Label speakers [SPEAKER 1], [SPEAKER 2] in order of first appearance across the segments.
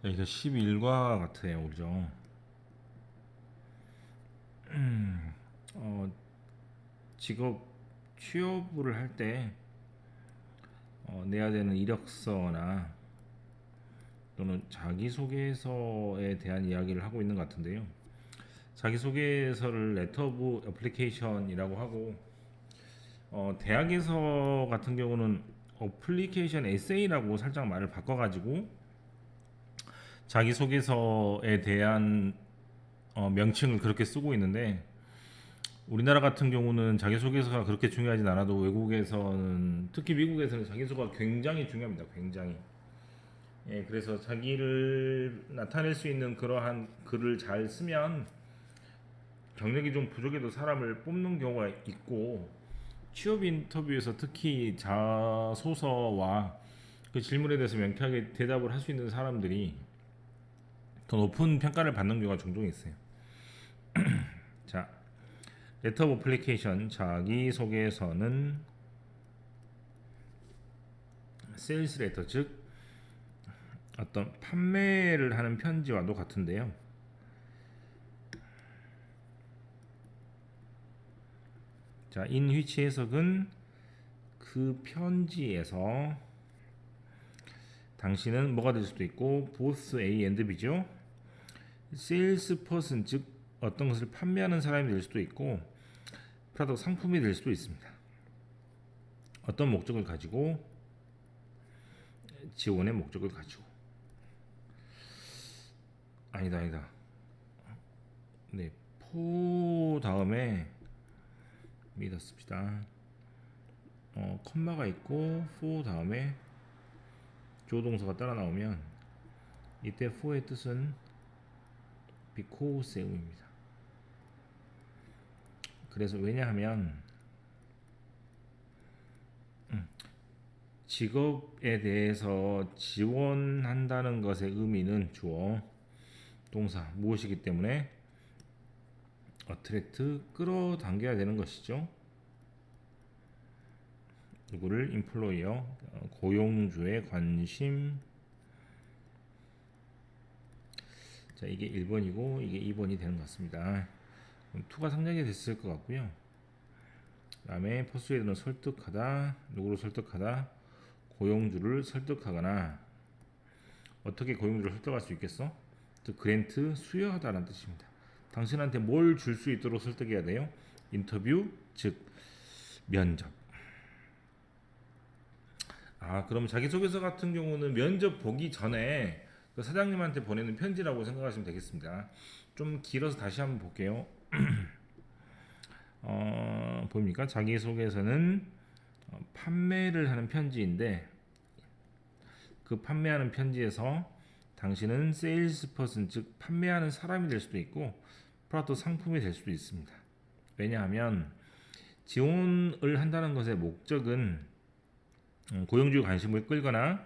[SPEAKER 1] 여기가 11과 같아요, 그죠? 어, 직업 취업을 할 때 내야 되는 이력서나 또는 자기소개서에 대한 이야기를 하고 있는 것 같은데요. 자기소개서를 레터 오브 애플리케이션이라고 하고 대학에서 같은 경우는 어플리케이션 에세이라고 살짝 말을 바꿔가지고 자기소개서에 대한 명칭을 그렇게 쓰고 있는데 우리나라 같은 경우는 자기소개서가 그렇게 중요하진 않아도 외국에서는 특히 미국에서는 자기소개가 굉장히 중요합니다. 굉장히. 예, 그래서 자기를 나타낼 수 있는 그러한 글을 잘 쓰면 경력이 좀 부족해도 사람을 뽑는 경우가 있고 취업 인터뷰에서 특히 자소서와 그 질문에 대해서 명쾌하게 대답을 할 수 있는 사람들이 더 높은 평가를 받는 경우가 종종 있어요. 자, 레터 오브 애플리케이션 자기소개서는 세일스 레터 즉 어떤 판매를 하는 편지와도 같은데요. 자, in which 해석은 그 편지에서 당신은 뭐가 될 수도 있고 both A and B죠. 세일스 퍼슨 즉 어떤 것을 판매하는 사람이 될 수도 있고 프로덕트 상품이 될 수도 있습니다. 어떤 목적을 가지고 지원의 목적을 가지고 아니다. 네, 포 다음에 믿었습니다. 컴마가 있고 for 다음에 조동사가 따라 나오면 이때 for의 뜻은 because입니다. 그래서 왜냐하면 직업에 대해서 지원한다는 것의 의미는 주어 동사 무엇이기 때문에 attract 끌어당겨야 되는 것이죠. 누구를 employer 고용주의 관심. 자, 이게 1번이고 이게 2번이 되는 것 같습니다. 그럼 2가 상당히 됐을 것 같고요. 그 다음에 퍼스웨이드는 설득하다. 누구를 설득하다? 고용주를 설득하거나. 어떻게 고용주를 설득할 수 있겠어? 그랜트 수여하다라는 뜻입니다. 당신한테 뭘 줄 수 있도록 설득해야 돼요? 인터뷰 즉 면접. 그럼 자기소개서 같은 경우는 면접 보기 전에 그 사장님한테 보내는 편지라고 생각하시면 되겠습니다. 좀 길어서 다시 한번 볼게요. 보입니까? 자기소개서는 판매를 하는 편지인데 그 판매하는 편지에서 당신은 세일스 퍼슨 즉 판매하는 사람이 될 수도 있고 프로덕트 상품이 될 수도 있습니다. 왜냐하면 지원을 한다는 것의 목적은 고용주의 관심을 끌거나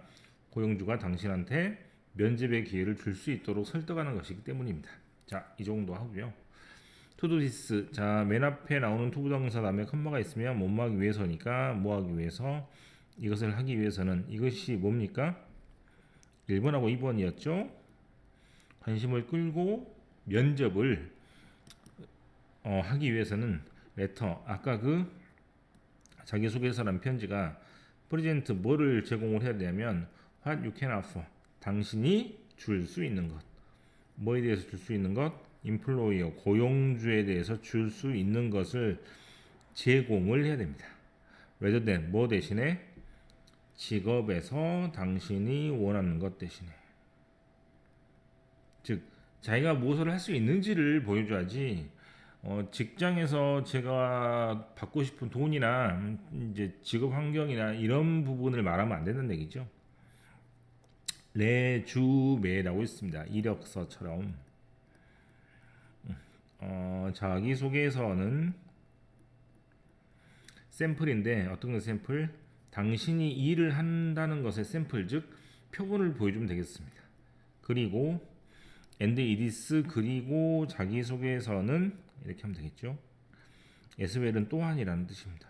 [SPEAKER 1] 고용주가 당신한테 면접의 기회를 줄 수 있도록 설득하는 것이기 때문입니다. 자, 이 정도 하고요. 투두디스. 자, 맨 앞에 나오는 투부정사 다음에 컴마가 있으면 뭐뭐 하기 위해서니까 뭐 하기 위해서 이것을 하기 위해서는 이것이 뭡니까? 1번하고 2번이었죠. 관심을 끌고 면접을 하기 위해서는 레터 아까 그 자기소개서란 편지가 프레젠트 뭐를 제공을 해야 되냐면 what you can offer 당신이 줄 수 있는 것 뭐에 대해서 줄 수 있는 것 employer 고용주에 대해서 줄 수 있는 것을 제공을 해야 됩니다. rather than 뭐 대신에 직업에서 당신이 원하는 것 대신에 즉 자기가 무엇을 할 수 있는지를 보여줘야지 직장에서 제가 받고 싶은 돈이나 이제 직업 환경이나 이런 부분을 말하면 안 된다는 얘기죠. 레주메라고 있습니다. 이력서처럼 자기소개서는 샘플인데 어떤 게 샘플? 당신이 일을 한다는 것의 샘플 즉 표본을 보여주면 되겠습니다. 그리고 and it is 그리고 자기소개서는 이렇게 하면 되겠죠. aswell은 또한이라는 뜻입니다.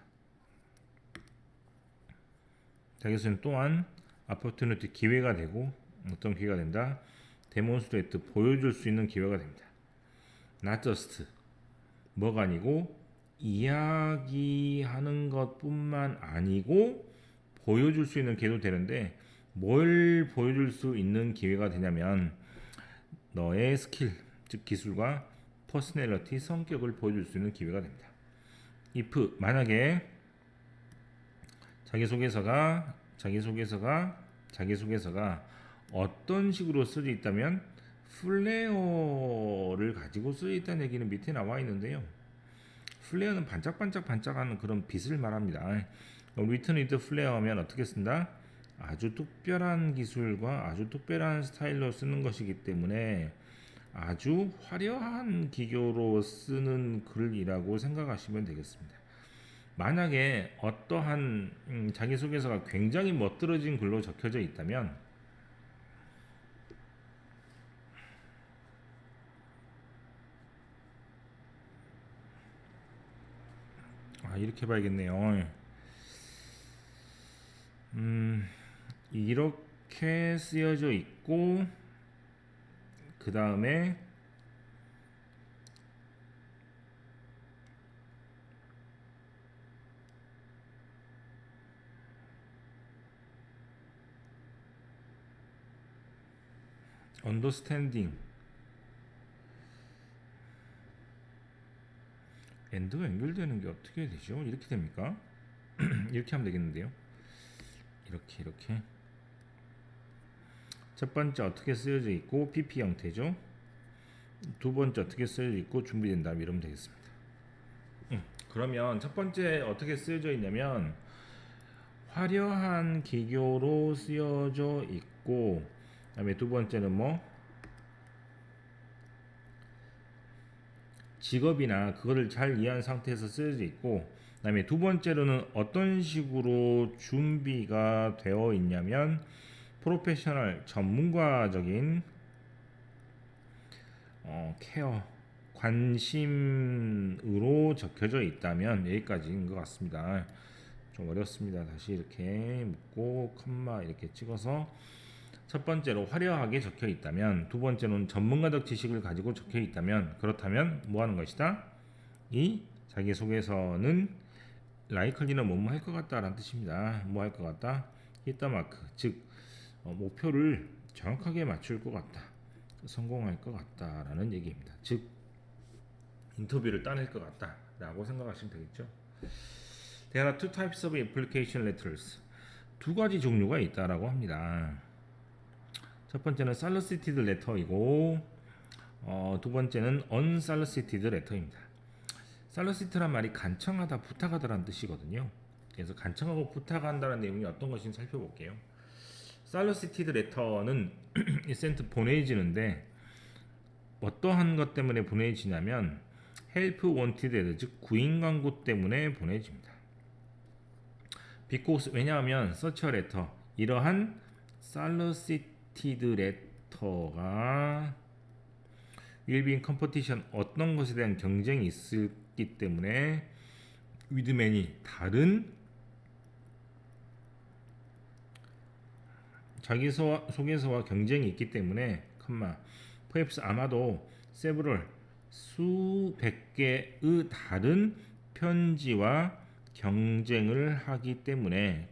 [SPEAKER 1] 자기소개서는 또한 opportunity 기회가 되고 어떤 기회가 된다. 데몬스트레이트 보여줄 수 있는 기회가 됩니다. not just 뭐가 아니고 이야기하는 것뿐만 아니고 보여줄 수 있는 기회도 되는데 뭘 보여줄 수 있는 기회가 되냐면 너의 스킬, 즉 기술과 퍼스널리티, 성격을 보여줄 수 있는 기회가 됩니다. if 만약에 자기소개서가 어떤 식으로 쓰여 있다면 플레어를 가지고 쓰여 있다는 얘기는 밑에 나와 있는데요. 플레어는 반짝반짝하는 그런 빛을 말합니다. 리튼 위드 플레어 하면 어떻게 쓴다? 아주 특별한 기술과 아주 특별한 스타일로 쓰는 것이기 때문에 아주 화려한 기교로 쓰는 글이라고 생각하시면 되겠습니다. 만약에 어떠한 자기소개서가 굉장히 멋들어진 글로 적혀져 있다면 이렇게 봐야겠네요. 이렇게 쓰여져 있고 그 다음에 understanding 엔드가 연결되는 게 어떻게 되죠? 이렇게 됩니까? 이렇게 하면 되겠는데요. 이렇게 첫 번째 어떻게 쓰여져 있고 PP 형태죠. 두 번째 어떻게 쓰여져 있고 준비된다 이러면 되겠습니다. 그러면 첫 번째 어떻게 쓰여져 있냐면 화려한 기교로 쓰여져 있고 그다음에 두 번째는 뭐 직업이나 그거를 잘 이해한 상태에서 쓰여져 있고 그다음에 두 번째로는 어떤 식으로 준비가 되어 있냐면 프로페셔널 전문가적인 케어 관심으로 적혀져 있다면 여기까지인 것 같습니다. 좀 어렵습니다. 다시 이렇게 묶고 컴마 이렇게 찍어서 첫 번째로 화려하게 적혀 있다면 두 번째로는 전문가적 지식을 가지고 적혀 있다면 그렇다면 뭐 하는 것이다? 이 자기소개서는 라이클리는 뭐뭐 할 것 같다라는 뜻입니다. 뭐 할 것 같다? 히트마크 즉 목표를 정확하게 맞출 것 같다. 성공할 것 같다라는 얘기입니다. 즉 인터뷰를 따낼 것 같다라고 생각하시면 되겠죠. There are two types of application letters. 두 가지 종류가 있다라고 합니다. 첫 번째는 solicited letter이고 두 번째는 unsolicited letter입니다. solicited란 말이 간청하다, 부탁하다라는 뜻이거든요. 그래서 간청하고 부탁한다는 내용이 어떤 것인지 살펴볼게요. solicited letter는 sent 보내지는데 어떠한 것 때문에 보내지냐면 help wanted 즉 구인 광고 때문에 보내집니다. because 왜냐하면 such a letter 이러한 solicited letter가 will be in competition 어떤 것에 대한 경쟁이 있기 때문에 with many 다른 자기소개서와 경쟁이 있기 때문에 perhaps 아마도 several 수백 개의 다른 편지와 경쟁을 하기 때문에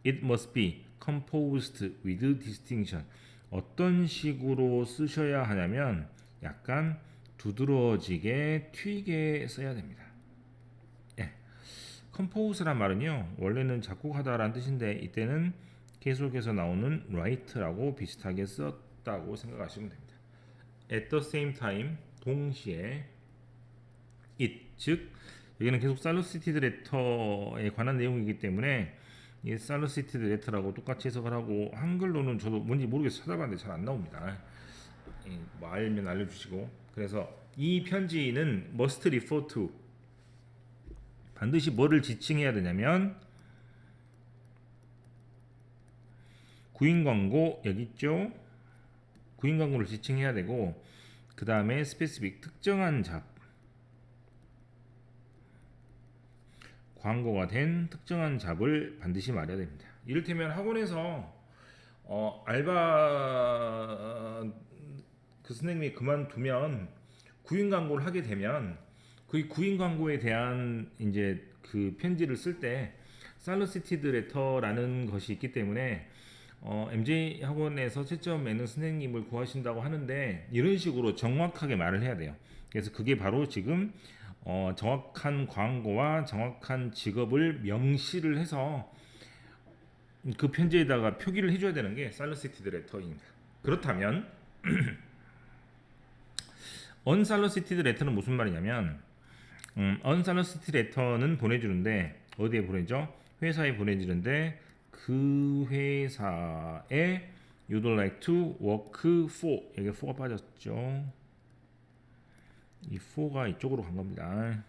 [SPEAKER 1] it must be composed with distinction 어떤 식으로 쓰셔야 하냐면 약간 두드러지게 튀게 써야 됩니다. compose란 말은요 원래는 작곡하다라는 뜻인데 이때는 계속해서 나오는 write라고 비슷하게 썼다고 생각하시면 됩니다. at the same time 동시에 it 즉 여기는 계속 solicited letter에 관한 내용이기 때문에 이 solicited letter라고 똑같이 해석을 하고 한글로는 저도 뭔지 모르겠어요. 찾아봤는데 잘 안 나옵니다. 뭐 알면 알려주시고 그래서 이 편지는 must refer to 반드시 뭐를 지칭해야 되냐면 구인 광고 여기 있죠. 구인 광고를 지칭해야 되고 그 다음에 specific 특정한 잡 광고가 된 특정한 잡을 반드시 말해야 됩니다. 이를테면 학원에서 알바 그 선생님이 그만두면 구인 광고를 하게 되면 그 구인 광고에 대한 이제 그 편지를 쓸 때 솔리시티드 레터라는 것이 있기 때문에 MJ 학원에서 채점에는 선생님을 구하신다고 하는데 이런 식으로 정확하게 말을 해야 돼요. 그래서 그게 바로 지금 정확한 광고와 정확한 직업을 명시를 해서 그 편지에다가 표기를 해줘야 되는 게 솔리시티드 레터입니다. 그렇다면 언솔리시티드 레터는 무슨 말이냐면 언솔리시티드 레터는 보내주는데 어디에 보내죠? 회사에 보내주는데 그 회사에 you'd like to work for 여기 for가 빠졌죠. 이 for가 이쪽으로 간 겁니다.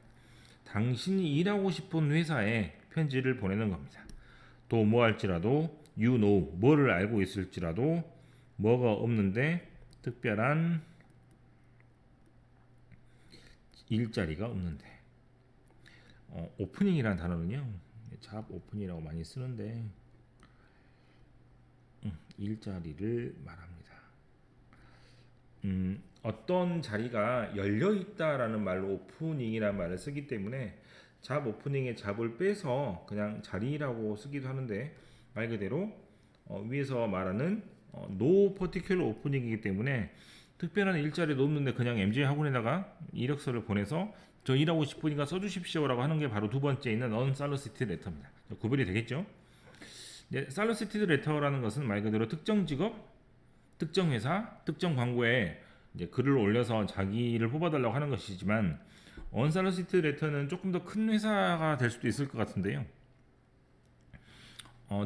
[SPEAKER 1] 당신이 일하고 싶은 회사에 편지를 보내는 겁니다. 또 뭐 할지라도 you know 뭐를 알고 있을지라도 뭐가 없는데 특별한 일자리가 없는데 오프닝이라는 단어는요 잡 오픈이라고 많이 쓰는데 일자리를 말합니다. 어떤 자리가 열려 있다라는 말로 오프닝이라는 말을 쓰기 때문에 잡 오프닝의 잡을 빼서 그냥 자리라고 쓰기도 하는데 말 그대로 위에서 말하는 no particular opening이기 때문에 특별한 일자리도 없는데 그냥 MJ 학원에다가 이력서를 보내서 저 일하고 싶으니까 써주십시오라고 하는 게 바로 두 번째 있는 unsolicited letter입니다. 구별이 되겠죠? solicited letter라는 것은 말 그대로 특정 직업, 특정 회사, 특정 광고에 이제 글을 올려서 자기를 뽑아달라고 하는 것이지만 unsolicited letter는 조금 더 큰 회사가 될 수도 있을 것 같은데요.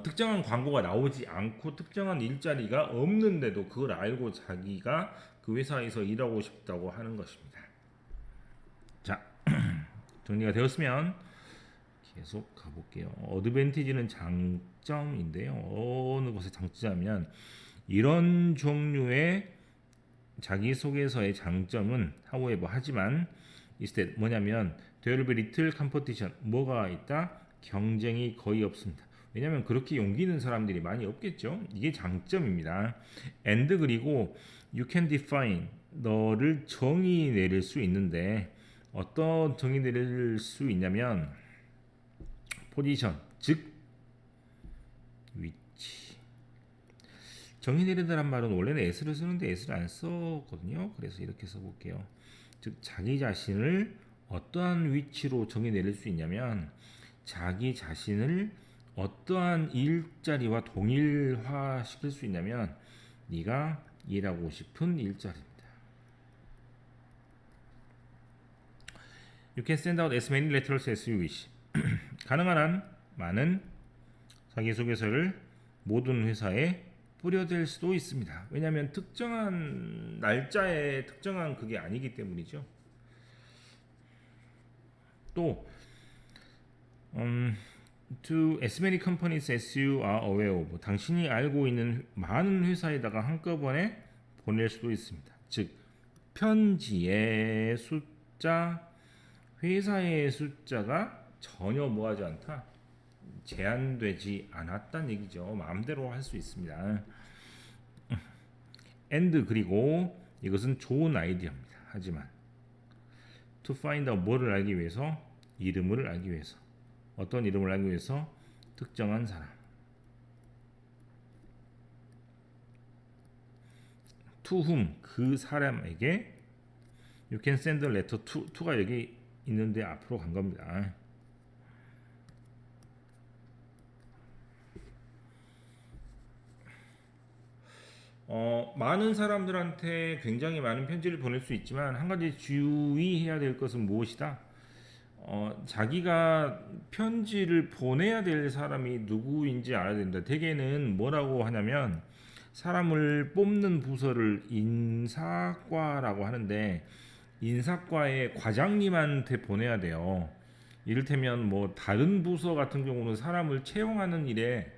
[SPEAKER 1] 특정한 광고가 나오지 않고 특정한 일자리가 없는데도 그걸 알고 자기가 그 회사에서 일하고 싶다고 하는 것입니다. 자, 정리가 되었으면 계속 가볼게요. 어드밴티지는 장점인데요. 어느 것의 장점이면 이런 종류의 자기소개서의 장점은 however 하지만 instead 뭐냐면 there will be little competition 뭐가 있다? 경쟁이 거의 없습니다. 왜냐하면 그렇게 용기 있는 사람들이 많이 없겠죠. 이게 장점입니다. and 그리고 you can define 너를 정의 내릴 수 있는데 어떤 정의 내릴 수 있냐면 포지션 즉 위치 정의 내린다는 말은 원래는 s를 쓰는데 s를 안 썼거든요. 그래서 이렇게 써볼게요. 즉 자기 자신을 어떠한 위치로 정의 내릴 수 있냐면 자기 자신을 어떠한 일자리와 동일화 시킬 수 있냐면 네가 일하고 싶은 일자리입니다. You can send out as many letters as you wish. 가능한 한 많은 자기소개서를 모든 회사에 뿌려댈 수도 있습니다. 왜냐하면 특정한 날짜에 특정한 그게 아니기 때문이죠. 또 to as many companies as you are aware of 당신이 알고 있는 많은 회사에다가 한꺼번에 보낼 수도 있습니다. 즉 편지의 숫자 회사의 숫자가 전혀 뭐하지 않다 제한되지 않았다는 얘기죠. 마음대로 할 수 있습니다. and 그리고 이것은 좋은 아이디어입니다. 하지만 to find out 뭐를 알기 위해서 이름을 알기 위해서 어떤 이름을 알기 위해서 특정한 사람 to whom 그 사람에게 you can send a letter to가 여기 있는데 앞으로 간 겁니다. 많은 사람들한테 굉장히 많은 편지를 보낼 수 있지만 한 가지 주의해야 될 것은 무엇이다? 자기가 편지를 보내야 될 사람이 누구인지 알아야 된다. 대개는 뭐라고 하냐면 사람을 뽑는 부서를 인사과라고 하는데 인사과의 과장님한테 보내야 돼요. 이를테면 뭐 다른 부서 같은 경우는 사람을 채용하는 일에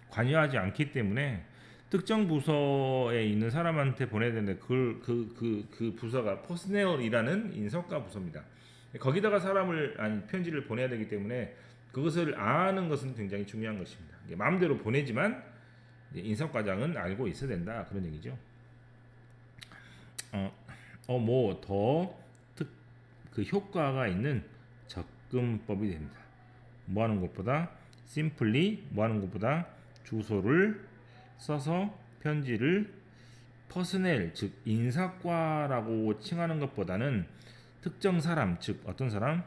[SPEAKER 1] 관여하지 않기 때문에 특정 부서에 있는 사람한테 보내야 되는데 그 부서가 퍼스널이라는 인사과 부서입니다. 거기다가 편지를 보내야 되기 때문에 그것을 아는 것은 굉장히 중요한 것입니다. 마음대로 보내지만 인사과장은 알고 있어야 된다 그런 얘기죠. 뭐 더 그 효과가 있는 접근법이 됩니다. 뭐 하는 것보다 simply 뭐 하는 것보다 주소를 써서 편지를 퍼스넬 즉 인사과라고 칭하는 것보다는 특정 사람 즉 어떤 사람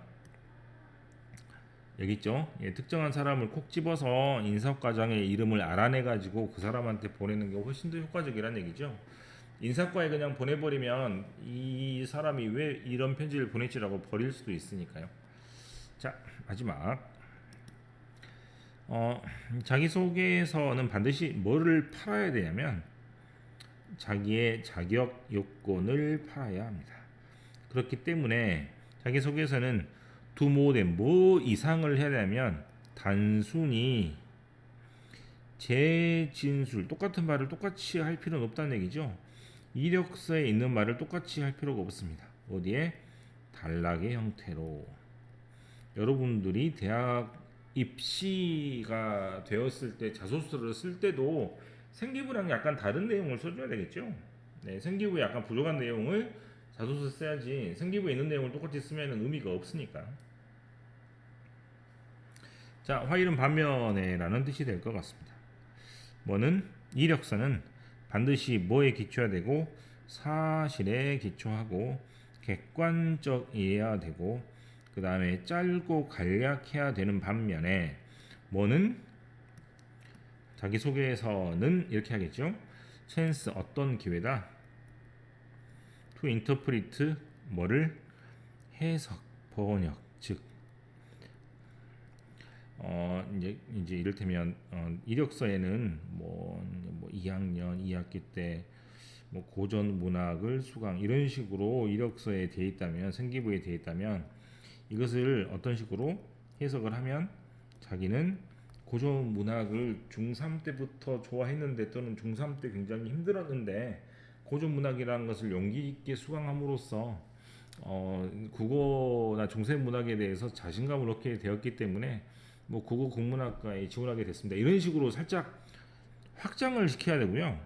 [SPEAKER 1] 여기 있죠. 예, 특정한 사람을 콕 집어서 인사과장의 이름을 알아내 가지고 그 사람한테 보내는 게 훨씬 더 효과적이라는 얘기죠. 인사과에 그냥 보내버리면 이 사람이 왜 이런 편지를 보냈지라고 버릴 수도 있으니까요. 자, 마지막 자기소개서는 반드시 뭐를 팔아야 되냐면 자기의 자격 요건을 팔아야 합니다. 그렇기 때문에 자기소개서는 두 모든 뭐 이상을 해야 되면 단순히 재진술 똑같은 말을 똑같이 할 필요는 없다는 얘기죠. 이력서에 있는 말을 똑같이 할 필요가 없습니다. 어디에? 단락의 형태로. 여러분들이 대학 입시가 되었을 때 자소서를 쓸 때도 생기부랑 약간 다른 내용을 써줘야 되겠죠. 네, 생기부에 약간 부족한 내용을 자소서 써야지 생기부에 있는 내용을 똑같이 쓰면 의미가 없으니까. 자, 화일은 반면에라는 뜻이 될 것 같습니다. 뭐는 이력서는 반드시 뭐에 기초해야 되고 사실에 기초하고 객관적이어야 되고 그 다음에 짧고 간략해야 되는 반면에 뭐는 자기소개서는 이렇게 하겠죠. 찬스 어떤 기회다. to interpret 뭐를 해석 번역 즉 이제 이를테면 이력서에는 뭐 2학년 2학기 때 뭐 고전 문학을 수강 이런 식으로 이력서에 되어 있다면 생기부에 되어 있다면 이것을 어떤 식으로 해석을 하면 자기는 고전 문학을 중3 때부터 좋아했는데 또는 중3 때 굉장히 힘들었는데 고전 문학이라는 것을 용기 있게 수강함으로써 국어나 중세 문학에 대해서 자신감을 얻게 되었기 때문에 뭐 국어 국문학과에 지원하게 됐습니다. 이런 식으로 살짝 확장을 시켜야 되고요.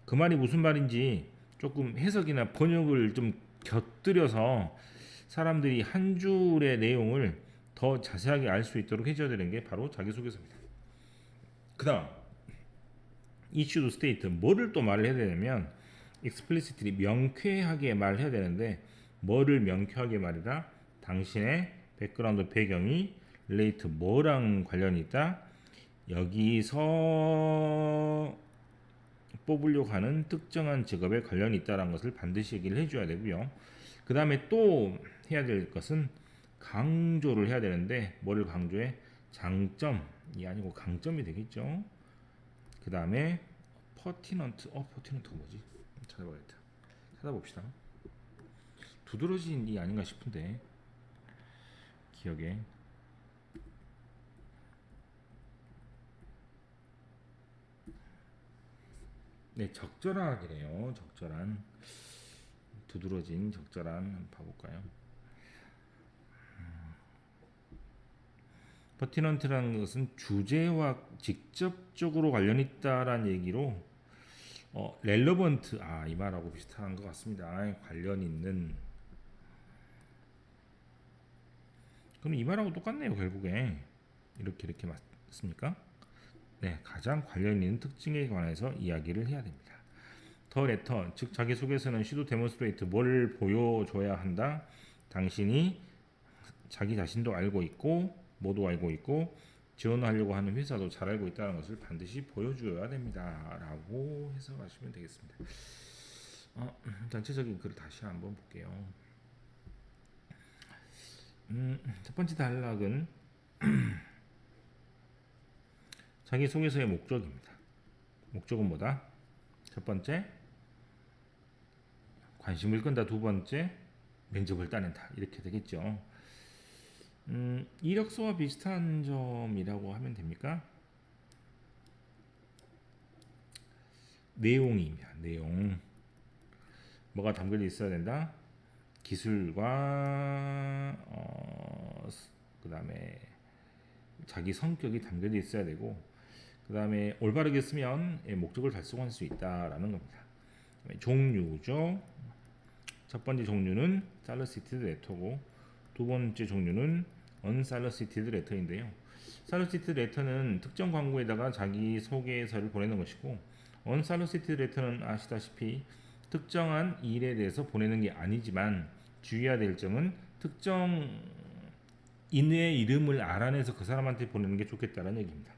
[SPEAKER 1] 그 말이 무슨 말인지 조금 해석이나 번역을 좀 곁들여서 사람들이 한 줄의 내용을 더 자세하게 알 수 있도록 해줘야 되는 게 바로 자기소개서입니다. 그 다음 issue to state 뭐를 또 말을 해야 되냐면 explicitly 명쾌하게 말을 해야 되는데 뭐를 명쾌하게 말이라 당신의 백그라운드 배경이 relate 뭐랑 관련이 있다 여기서 뽑으려고 하는 특정한 직업에 관련이 있다는 것을 반드시 얘기를 해줘야 되고요. 그 다음에 또 해야 될 것은 강조를 해야 되는데 뭐를 강조해? 장점이 아니고 강점이 되겠죠. 그 다음에 퍼티넌트가 뭐지? 찾아봐야겠다. 찾아봅시다. 두드러진이 아닌가 싶은데 기억에 네 적절하기래요. 적절한 두드러진 적절한 한번 봐볼까요? 퍼티넌트라는 것은 주제와 직접적으로 관련 있다라는 얘기로 렐러번트 이 말하고 비슷한 것 같습니다. 관련 있는 그럼 이 말하고 똑같네요. 결국에 이렇게 맞습니까? 네, 가장 관련 있는 특징에 관해서 이야기를 해야 됩니다. 더 레터 즉 자기소개서는 시도 데몬스트레이트 뭘 보여줘야 한다. 당신이 자기 자신도 알고 있고 모두 알고 있고 지원하려고 하는 회사도 잘 알고 있다는 것을 반드시 보여줘야 됩니다. 라고 해석하시면 되겠습니다. 전체적인 글을 다시 한번 볼게요. 첫 번째 단락은 자기소개서의 목적입니다. 목적은 뭐다? 첫 번째, 관심을 끈다. 두 번째, 면접을 따낸다. 이렇게 되겠죠. 이력서와 비슷한 점이라고 하면 됩니까? 내용입니다. 내용. 뭐가 담겨져 있어야 된다? 기술과 그 다음에 자기 성격이 담겨져 있어야 되고 그 다음에 올바르게 쓰면 목적을 달성할 수 있다라는 겁니다. 종류죠. 첫 번째 종류는 solicited letter고 두 번째 종류는 unsolicited letter인데요. solicited letter는 특정 광고에다가 자기 소개서를 보내는 것이고 unsolicited letter는 아시다시피 특정한 일에 대해서 보내는 게 아니지만 주의해야 될 점은 특정 인의 이름을 알아내서 그 사람한테 보내는 게 좋겠다는 얘기입니다.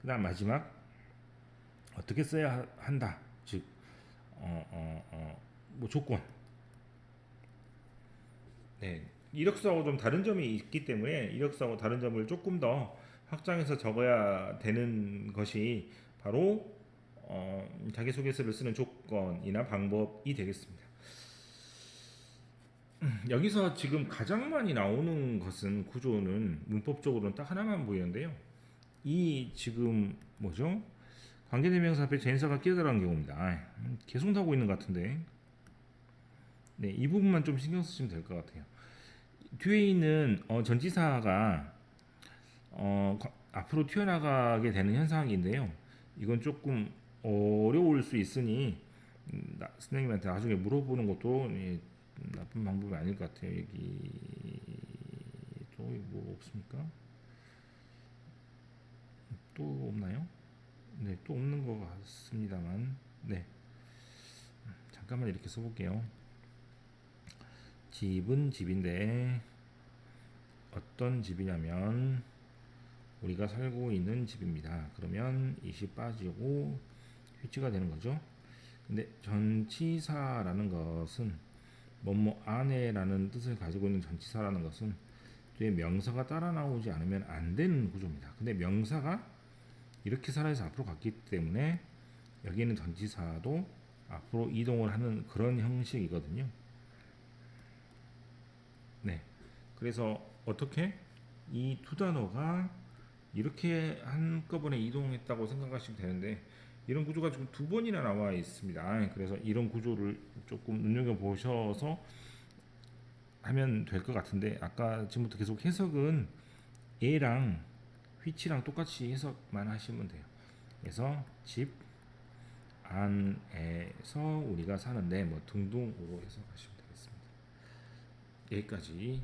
[SPEAKER 1] 그다음 마지막 어떻게 써야 한다. 즉 뭐 조건. 네. 이력서하고 좀 다른 점이 있기 때문에 이력서하고 다른 점을 조금 더 확장해서 적어야 되는 것이 바로 자기소개서를 쓰는 조건이나 방법이 되겠습니다. 여기서 지금 가장 많이 나오는 것은 구조는 문법적으로는 딱 하나만 보이는데요. 이 지금 뭐죠? 관계대명사 앞에 전치사가 끼어들어간 경우입니다. 계속 나오고 있는 것 같은데, 네, 이 부분만 좀 신경 쓰시면 될 것 같아요. 뒤에 있는 전치사가 앞으로 튀어나가게 되는 현상인데요. 이건 조금 어려울 수 있으니 선생님한테 나중에 물어보는 것도 나쁜 방법이 아닐 것 같아요. 여기 또 뭐 없습니까? 또 없나요? 네, 또 없는 것 같습니다만, 네, 잠깐만 이렇게 써볼게요. 집은 집인데 어떤 집이냐면 우리가 살고 있는 집입니다. 그러면 이시 빠지고 휘치가 되는 거죠. 근데 전치사라는 것은 뭐뭐 안에라는 뜻을 가지고 있는 전치사라는 것은 뒤에 명사가 따라 나오지 않으면 안 되는 구조입니다. 근데 명사가 이렇게 살아서 앞으로 갔기 때문에 여기는 전치사도 앞으로 이동을 하는 그런 형식이거든요. 네. 그래서 어떻게 이 두 단어가 이렇게 한꺼번에 이동했다고 생각하시면 되는데 이런 구조가 지금 두 번이나 나와 있습니다. 그래서 이런 구조를 조금 눈여겨 보셔서 하면 될 것 같은데 아까 지금부터 계속 해석은 얘랑 which랑 똑같이 해석만 하시면 돼요. 그래서 집 안에서 우리가 사는데 뭐 등등으로 해석하시면 되겠습니다. 여기까지